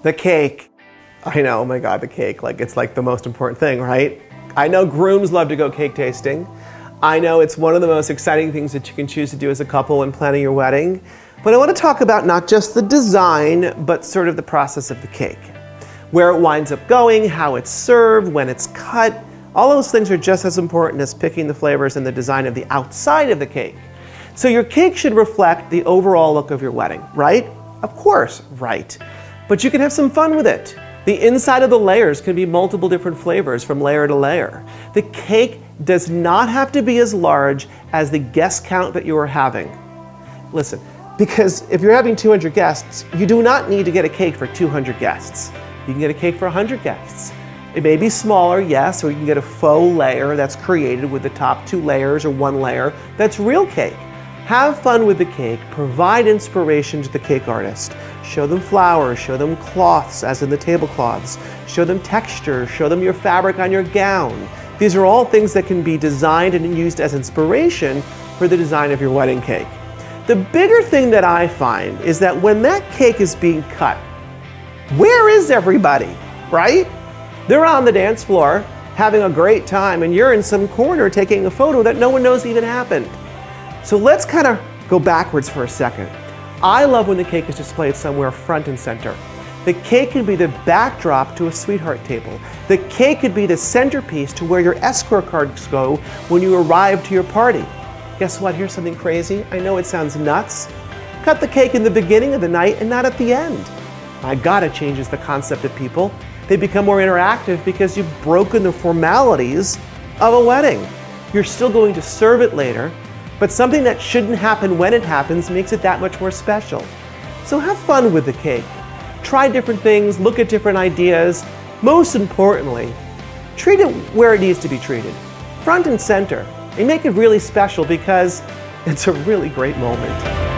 The cake. I know, oh my God, the cake. Like, it's like the most important thing, right? I know grooms love to go cake tasting. I know it's one of the most exciting things that you can choose to do as a couple when planning your wedding. But I want to talk about not just the design, but sort of the process of the cake. Where it winds up going, how it's served, when it's cut. All those things are just as important as picking the flavors and the design of the outside of the cake. So your cake should reflect the overall look of your wedding, right? Of course, right. But you can have some fun with it. The inside of the layers can be multiple different flavors from layer to layer. The cake does not have to be as large as the guest count that you are having. Listen, because if you're having 200 guests, you do not need to get a cake for 200 guests. You can get a cake for 100 guests. It may be smaller, yes, or you can get a faux layer that's created with the top 2 layers or 1 layer that's real cake. Have fun with the cake, provide inspiration to the cake artist. Show them flowers, show them cloths, as in the tablecloths. Show them texture, show them your fabric on your gown. These are all things that can be designed and used as inspiration for the design of your wedding cake. The bigger thing that I find is that when that cake is being cut, where is everybody, right? They're on the dance floor having a great time and you're in some corner taking a photo that no one knows even happened. So let's kind of go backwards for a second. I love when the cake is displayed somewhere front and center. The cake can be the backdrop to a sweetheart table. The cake could be the centerpiece to where your escort cards go when you arrive to your party. Guess what? Here's something crazy. I know it sounds nuts. Cut the cake in the beginning of the night and not at the end. My God, it changes the concept of people. They become more interactive because you've broken the formalities of a wedding. You're still going to serve it later, but something that shouldn't happen when it happens makes it that much more special. So have fun with the cake. Try different things, look at different ideas. Most importantly, treat it where it needs to be treated, front and center, and make it really special because it's a really great moment.